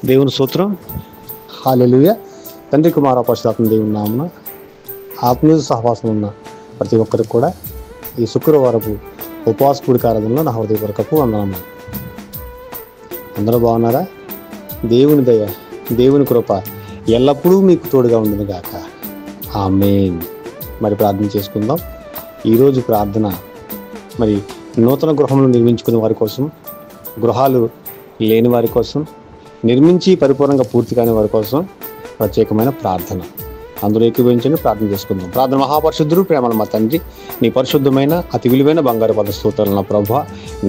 దేవుని స్తోత్రం. హల్లెలూయా. తండ్రి కుమార పరిశుద్ధాత్మ దేవుని నామమున ఆత్మీయ సహవాసం ఉన్న ప్రతి ఒక్కరికి కూడా ఈ శుక్రవారపు ఉపవాస కూడిక ఆరాధనలో నా హృదయపూర్వకపు వందనాలు. అందరూ బాగున్నారా? దేవుని దయ, దేవుని కృప ఎల్లప్పుడూ మీకు తోడుగా ఉండదు గాక. ఆమేన్. మరి ప్రార్థన చేసుకుందాం. ఈరోజు ప్రార్థన మరి నూతన గృహములు నిర్మించుకునే వారి కోసం, గృహాలు లేని వారి కోసం, నిర్మించి పరిపూర్ణంగా పూర్తి కాని వారి కోసం ప్రత్యేకమైన ప్రార్థన. అందులో ఏకీభవించండి, ప్రార్థన చేసుకుందాం. ప్రార్థన. మహాపరిశుద్ధుడు, ప్రేమల మా తండ్రి, నీ పరిశుద్ధమైన అతి విలువైన బంగారు పద స్తోత్రాలు నా ప్రభా.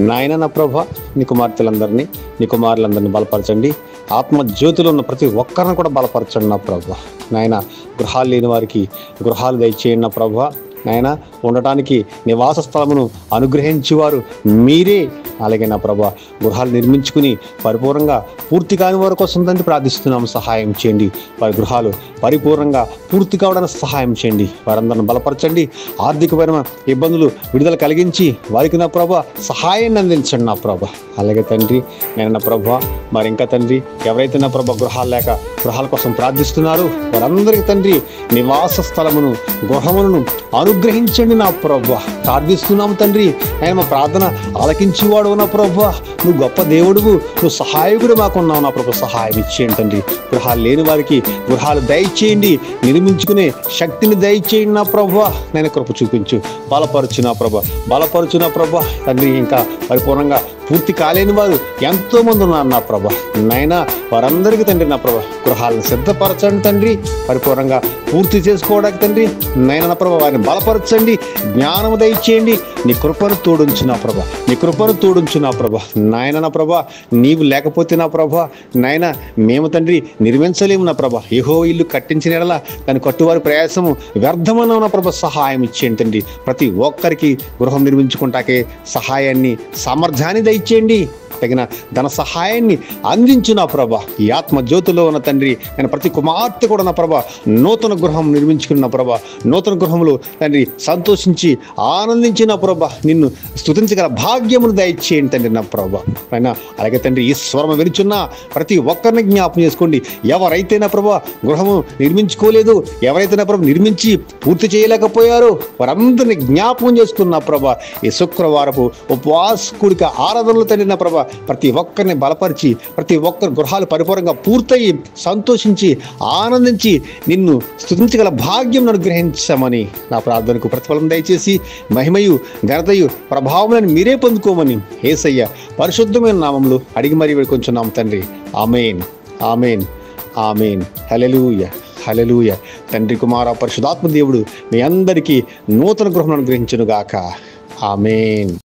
నాయన నా ప్రభా, నీ కుమార్తెలందరినీ, నీ కుమారులందరినీ బలపరచండి. ఆత్మ జ్యోతిలో ఉన్న ప్రతి ఒక్కరిని కూడా బలపరచండి నా ప్రభా. నాయన గృహాలు లేని వారికి గృహాలు దయచేయండి నా ప్రభా. నాయన ఉండటానికి నివాస స్థలమును అనుగ్రహించేవారు మీరే. అలాగే నా ప్రభా, గృహాలు నిర్మించుకుని పరిపూర్ణంగా పూర్తి కాని వారి కోసం తండ్రి ప్రార్థిస్తున్నాము. సహాయం చేయండి. వారి గృహాలు పరిపూర్ణంగా పూర్తి కావడానికి సహాయం చేయండి. వారందరిని బలపరచండి. ఆర్థికపరమైన ఇబ్బందులు విడుదల కలిగించి వారికి నా ప్రభా సహాయాన్ని అందించండి నా ప్రభా. అలాగే తండ్రి, నేను నా ప్రభా మరి ఇంకా తండ్రి ఎవరైతే నా ప్రభా గృహాలు లేక గృహాల కోసం ప్రార్థిస్తున్నారు వారందరికీ తండ్రి నివాస స్థలమును, గృహములను అనుగ్రహించండి నా ప్రభా. ప్రార్థిస్తున్నాము తండ్రి. ఆయన మా ప్రార్థన ఆలకించేవాడు నా ప్రభా. నువ్వు గొప్ప దేవుడువు, నువ్వు సహాయకుడు మాకున్నావు నా ప్రభా. సహాయం ఇచ్చేయండి తండ్రి. గృహాలు లేని వారికి గృహాలు దయచేయండి. నిర్మించుకునే శక్తిని దయచేయండి నా ప్రభా. నేను కృప చూపించు, బలపరచు నా ప్రభా, బలపరచు నా ప్రభా. తండ్రి ఇంకా పరిపూర్ణంగా పూర్తి కాలేని వారు ఎంతో మంది ఉన్నారు నా ప్రభా. నాయన వారందరికీ తండ్రి నా ప్రభా గృహాలను సిద్ధపరచండి తండ్రి. పరిపూర్ణంగా పూర్తి చేసుకోవడానికి తండ్రి నాయన నా ప్రభా వారిని బలపరచండి. జ్ఞానము దయచేయండి. నీ కృపను తోడుంచు నా ప్రభా, నీ కృపను తోడుంచు నా ప్రభా. నాయన నా ప్రభా నీవు లేకపోతే నా ప్రభా నాయన మేము తండ్రి నిర్మించలేము నా ప్రభా. యెహోవా ఇల్లు కట్టించిన ఎడల దాని కట్టువారి ప్రయాసము వ్యర్థమన్న నా ప్రభా. సహాయం ఇచ్చేయండి తండ్రి. ప్రతి ఒక్కరికి గృహం నిర్మించుకుంటాకే సహాయాన్ని, సామర్థ్యాన్ని దయచేయండి. తగిన ధన సహాయాన్ని అందించు నా ప్రభా. ఈ ఆత్మ జ్యోతిలో ఉన్న తండ్రి నేను ప్రతి కుమార్తె కూడా నా ప్రభా నూతన గృహం నిర్మించుకున్న ప్రభా, నూతన గృహంలో తండ్రి సంతోషించి ఆనందించిన ప్రభా నిన్ను స్తుతించగల భాగ్యమును దయచేయండి తండ్రి నా ప్రభా. అయినా అలాగే తండ్రి ఈ స్వరం విరుచున్న ప్రతి ఒక్కరిని జ్ఞాపం చేసుకోండి. ఎవరైతే నా ప్రభా గృహము నిర్మించుకోలేదు, ఎవరైతే నా ప్రభా నిర్మించి పూర్తి చేయలేకపోయారో వారందరినీ జ్ఞాపకం చేసుకున్న ప్రభా. ఈ శుక్రవారపు ఉపవాస కూడిక ఆరాధనలు తండ్రి నా ప్రభా ప్రతి ఒక్కరిని బలపరిచి ప్రతి ఒక్కరి గృహాలు పరిపూర్ణంగా పూర్తయి సంతోషించి ఆనందించి నిన్ను స్తుతించగల భాగ్యం అనుగ్రహించమని నా ప్రార్థనకు ప్రతిఫలం దయచేసి మహిమయు ఘనతయు ప్రభావములను మీరే పొందుకోమని యేసయ్య పరిశుద్ధమైన నామములో అడిగి మరీ వేడుకొంచున్నాం తండ్రి. ఆమేన్, ఆమేన్, ఆమేన్. హల్లెలూయా, హల్లెలూయా. తండ్రి కుమార పరిశుద్ధాత్మ దేవుడు మీ అందరికీ నూతన గృహం అనుగ్రహించును గాక. ఆమేన్.